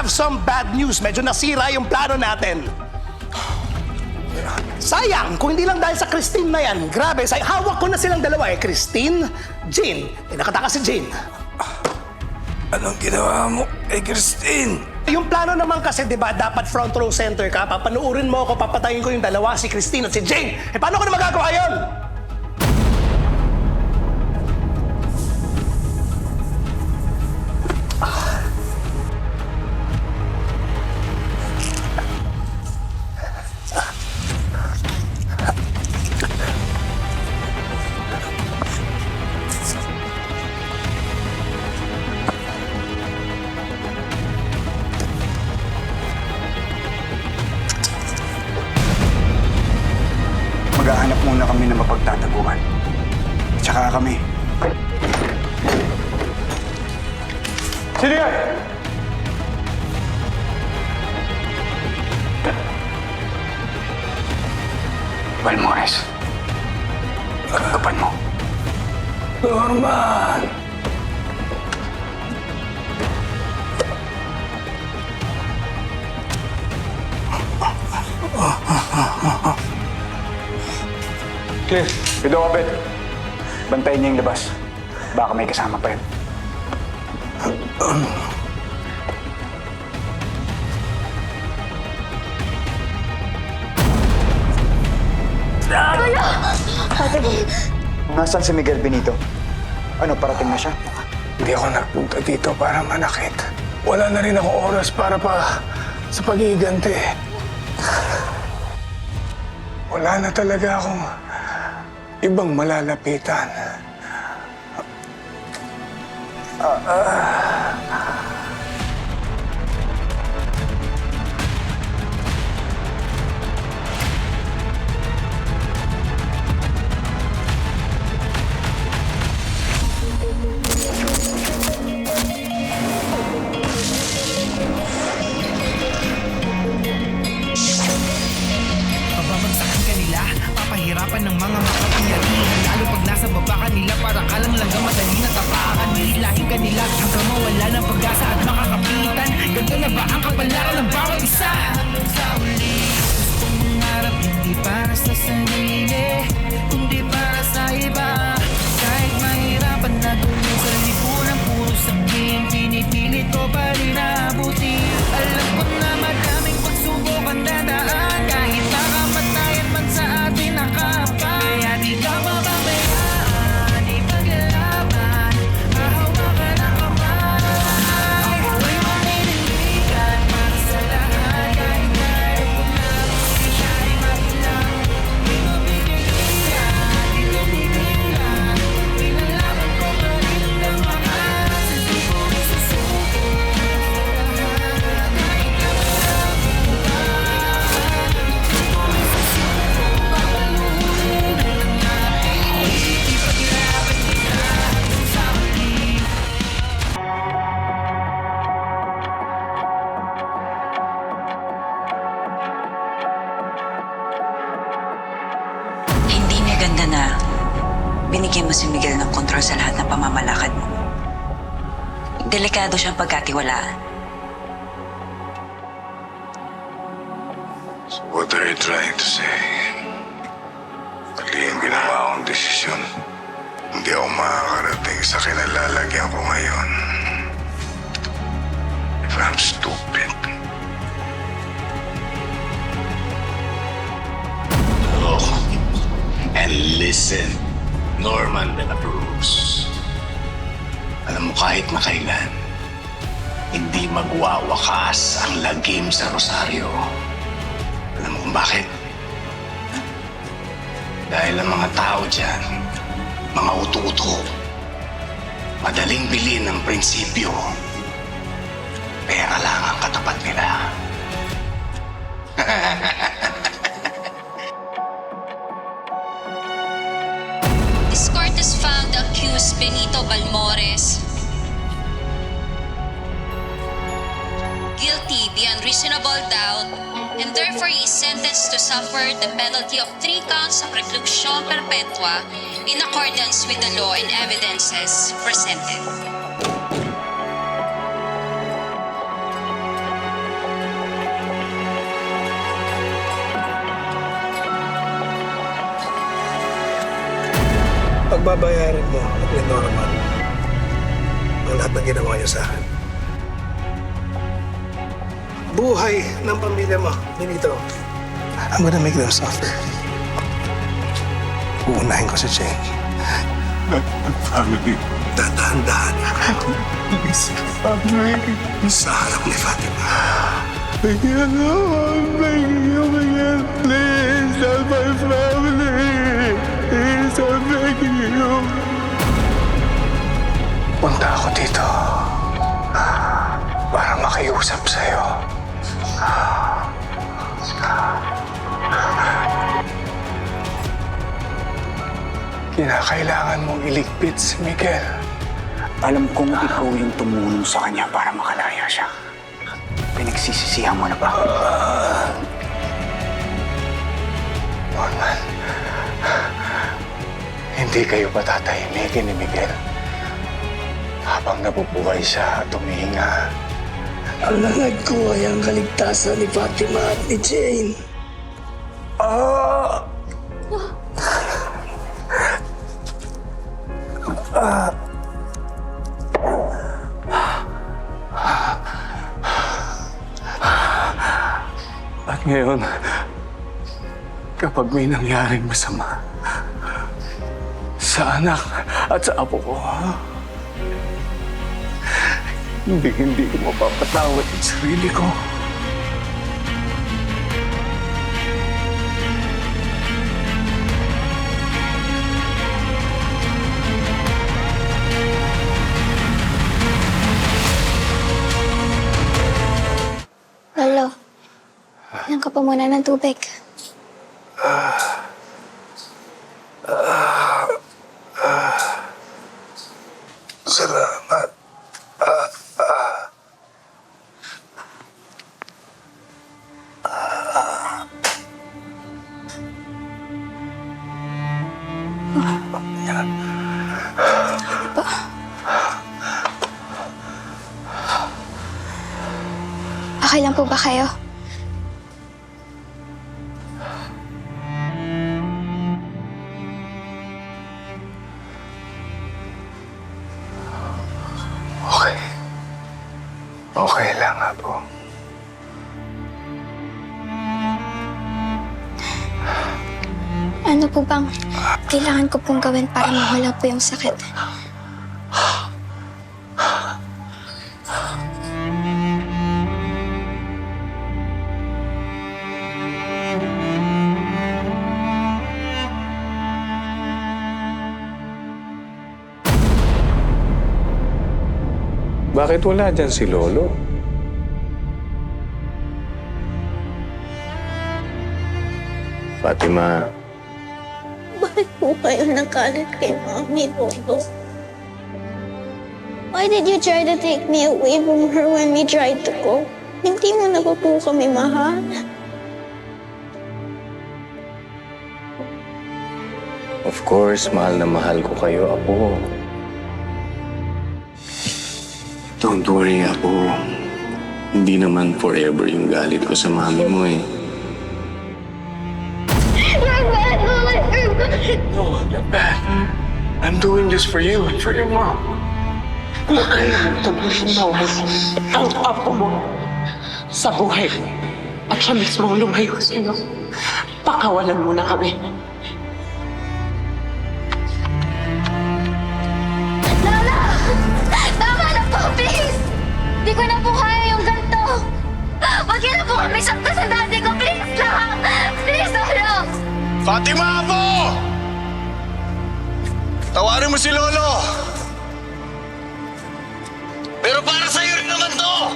have some bad news. Medyo nasira yung plano natin. Sayang, kung hindi lang dahil sa Christine na yan. Grabe, hawak ko na silang dalawa eh. Christine, Jean. Nakataka si Jean. Anong ginawa mo kay Christine? Yung plano naman kasi, di ba, dapat front row center ka. Papanuurin mo ako, papatayin ko yung dalawa, si Christine at si Jane. Eh, paano ko na magagawa yun? Maghahanap muna kami ng mapagtataguan. Tsaka kami. Sino yan? Balmores. Kapan mo. Norman! Clear. Pido kapit. Bantayin niya yung labas. Baka may kasama pa yun. Nasaan si Miguel Benito? Ano, parating na siya? Hindi ako nagpunta dito para manakit. Wala na rin ako oras para pa sa pag-iiganti. Wala na talaga akong ibang malalapitan. Pababagsakan kanila, papahirapan ng mga makapangyarihan. Lalo pag nasa baba kanila, para kalang langgam madali na tapakan. Hihilahin kanila hanggang mawala ng pag-asa at makakapitan. Ganto na ba ang kapalaran ng bawat isa? Sa uli, gustong mangarap hindi para sa sarili, kundi para sa iba. Kahit mahirapan na dulo sa lipunan, puro sabihin, pinipilit ko pa rin abuti. Alam ko na madaming pagsubok ang dadaan, kahit nakamatayan man sa atin nakapa. Kaya di ka mababayaan, ipaglalaban, hahawakan ang kamay. Ako'y maninindigan para sa lahat, kahit tayo kung siya'y makilang. Pinubibigyan, pinubibigyan, pinalaban ko pa rin ang makas. Hindi ko isusuko lahat, kahit naman Hindi niya ganda na binigyan mo si Miguel ng kontrol sa lahat ng pamamalakad mo. Delikado siyang pagkatiwalaan. So what are you trying to say? Mali yung ginawa kong desisyon. Hindi ako makakarating sa kinalalagyan ko ngayon. If I'm stupid. Oh, and listen, Norman de la Cruz. Alam mo, kahit na kailan, hindi magwawakas ang lagim sa Rosario. Alam mo kung bakit? Dahil ang mga tao dyan, mga uto-uto, madaling bilhin ng prinsipyo. Pera lang ang katapat nila. This court has found the accused Benito Balmores guilty beyond reasonable doubt, and therefore he is sentenced to suffer the penalty of 3 counts of reclusion perpetua in accordance with the law and evidences presented. Pagbabayaran mo at ni Norman ang lahat ng ginawa niya sa akin. Buhay ng pamilya mo, Benito. I'm gonna make them suffer. Uunahin ko si Jane. Family. Dahan-dahan. Please, family. Sa harap ni Fatima. Bigyan ako. Bigyan. Please, not my family. Please, I'm begging you. Punta ako dito para makiusap sa'yo. Kinakailangan mong iligpit si Miguel. Alam kong ikaw yung tumulong sa kanya para makalaya siya. Pinagsisisihan mo na ba? Norman, hindi kayo patatahimikin ni Miguel habang nabubuhay siya at humihinga. Ang langad ko ay ang kaligtasan ni Fatima at ni Jane. At ngayon, kapag may nangyaring masama sa anak at sa apo ko, hindi ko mapapatawad ang sarili ko. Lolo, ilang ka pa muna ng tubig. Salamat. Okay lang po ba kayo? Okay. Okay lang, Apo. Ano po bang kailangan ko pong gawin para mawala po yung sakit? Bakit wala dyan si Lolo? Fatima, Bakit po kayo nagalit kay Mami, Lolo? Why did you try to take me away from her when we tried to go? Hindi mo na ba po kami mahal? of course, mahal na mahal ko kayo, Apo. Don't worry, Apo. Hindi naman forever yung galit ko sa mami mo eh. You're bad, Lola! You're bad! No, I'm not bad. I'm doing this for you and for your mom. Ang apo mo sa buhay at siya mismo ang lumayo sa'yo. Pakawalan mo na kami. Lola! Tama na po, please! Di ko na po kaya yung ganito. Wag niyo na po kami sakta sa dati ko. Please lang! Please, Lolo! Fatima, Apo! Tawarin mo si Lolo! Pero para sa'yo rin naman to!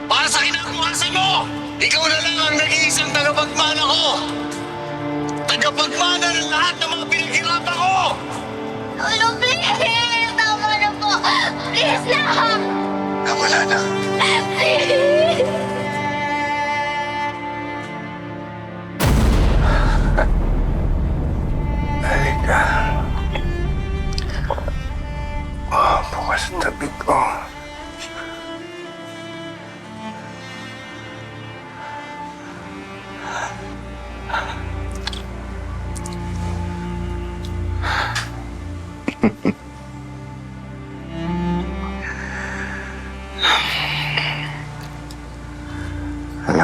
Para sa kinabukasan mo! Ikaw na lang ang nag-iisang tagapagmana ko! Tagapagmana ng lahat ng mga pinaghirapan ko! Lolo, please! Tama na po! Please lang! Wala na. Please! Halika. Bukas sa tabi ko.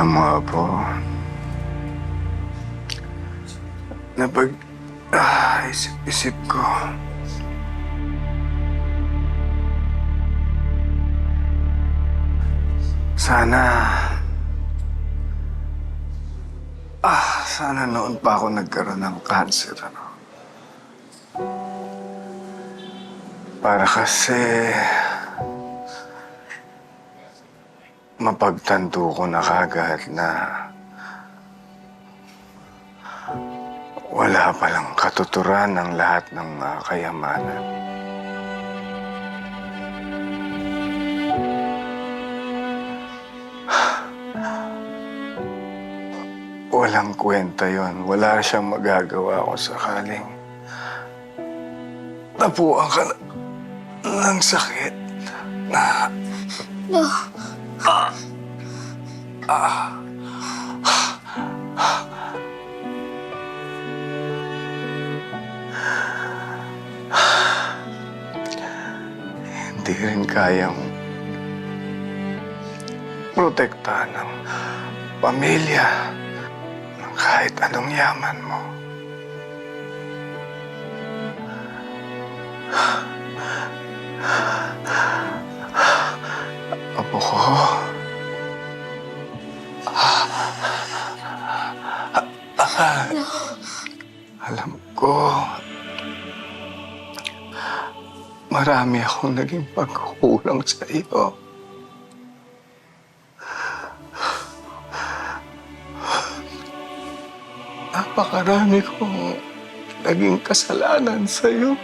Alam mo, Apo, isip-isip ko, sana noon pa ako nagkaroon ng cancer, ano? Para kasi mapagtanto ko na kagad na wala palang katuturan ng lahat ng kayamanan. Walang kwenta yon. Wala siyang magagawa kung sakaling tapuan ka ng sakit na... Hindi rin kayang protektahan ng pamilya ng kahit anong yaman mo. Apo ko, alam ko, marami akong naging pagkukulang sa iyo. Napakarami kong naging kasalanan sa iyo.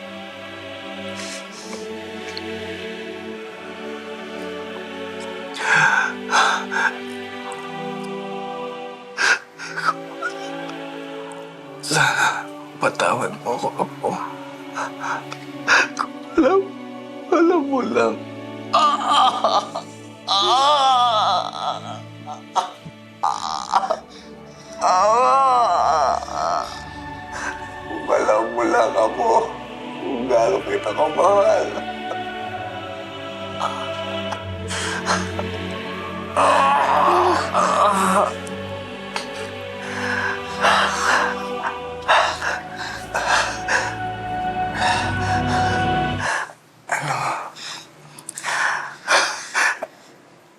Sana patawad mo ako, Apo. Alam mo lang. Alam mo lang, Apo, kung gaano kita kamahal.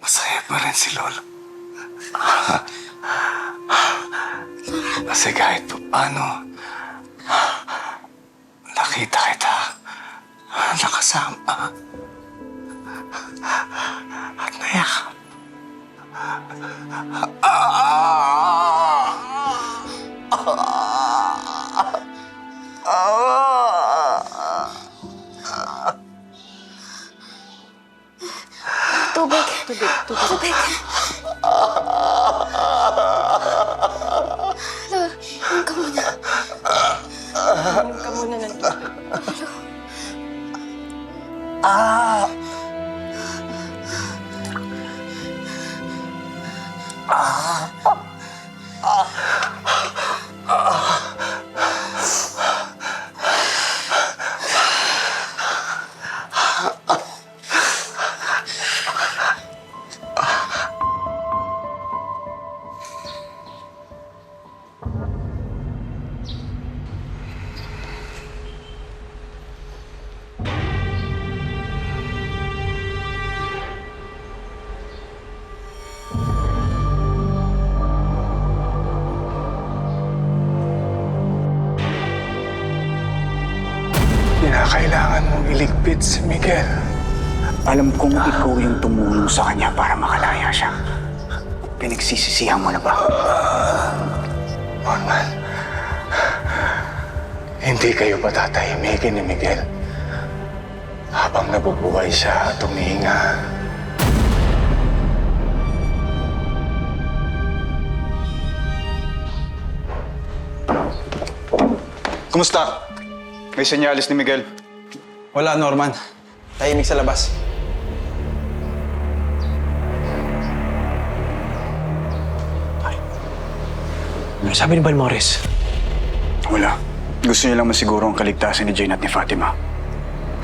Masaya pa rin si Lolo. Kasi kahit paano, nakita kita, nakasama, at nayakap. Tubig. Lolo, inom ka muna. Inom ka muna ng tubig. Kailangan mong iligpit si Miguel. Alam kong ikaw yung tumulong sa kanya para makalaya siya. Pinagsisisihan mo na ba? Norman, hindi kayo patatahimikin ni Miguel habang nabubuhay siya at humihinga. Kumusta? May senyalis ni Miguel. Wala, Norman. Tahimik sa labas. Ano sabi ni Balmores? Wala. Gusto niya lang masiguro ang kaligtasan ni Jane at ni Fatima.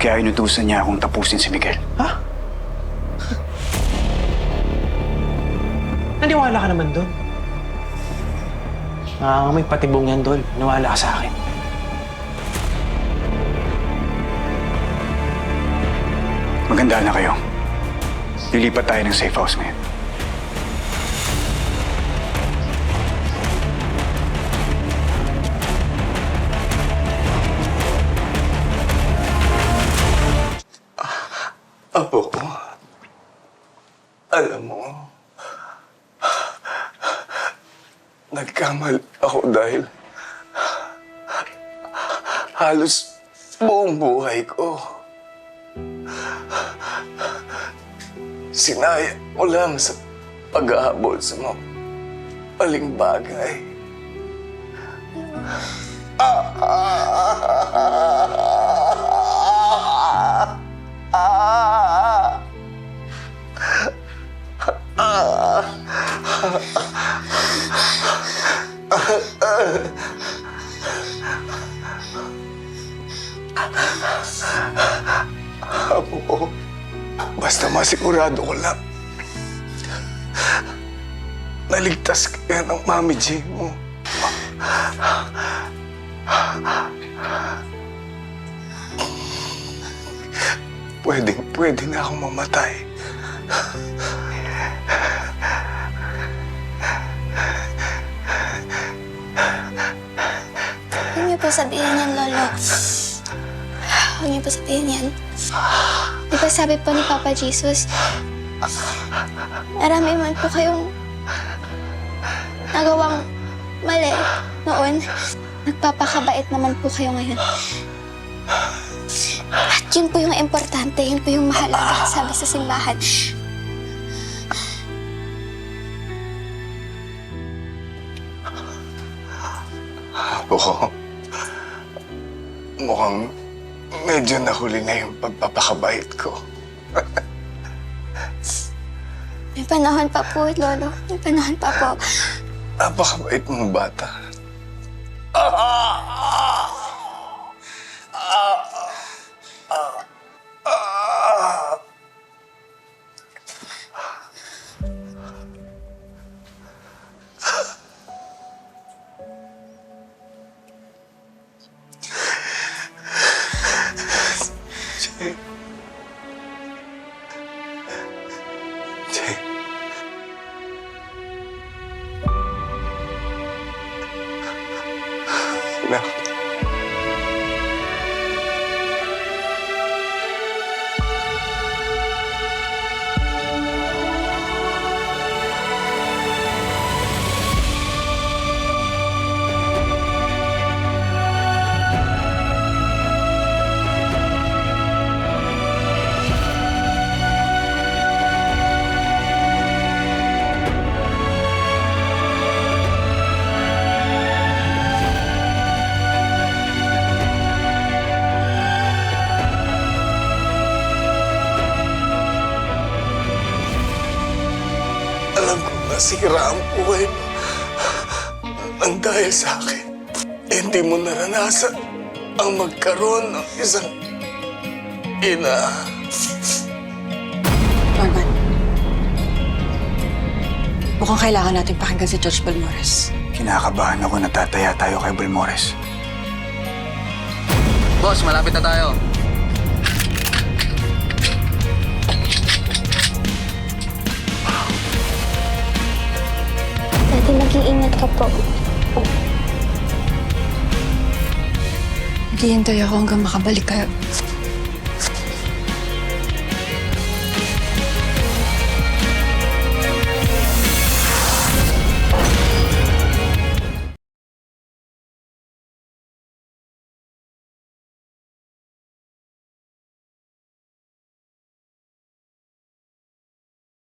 Kaya inutusan niya akong tapusin si Miguel. Ha? Naniwala ka naman doon. Nangangamoy patibong yan, Dol. Nawala ka sa akin. Maganda na kayo. Lilipat tayo ng safe house ngayon. Apo ko, alam mo, nagkamali ako dahil halos buong buhay ko sinaya ko lang sa paghahabol sa mga maling bagay. Apo, basta masigurado ko lang naligtas ka ng Mami J mo. Pwede na akong mamatay. Huwag niyo po sabihin yan, Lolo. Huwag niyo po sabihin yan. Di ba sabi po ni Papa Jesus, marami man po kayong nagawang mali noon. Nagpapakabait naman po kayo ngayon. At yun po yung importante, yun po yung mahalaga, sabi sa simbahan. Apo, mukhang medyo nahuli na yung pagpapakabait ko. May panahon pa po, Lolo. May panahon pa po. Napakabait mong bata. Na. Alam ko nasira ang buhay mo nang dahil sa akin. Hindi mo naranasan ang magkaroon ng isang ina. Norman, mukhang kailangan natin pakinggan si Judge Balmores. Kinakabahan ako na tataya tayo kay Balmores. Boss, malapit na tayo. Dati mag-iingat ka po. Naghihintay ako hanggang makabalik kayo.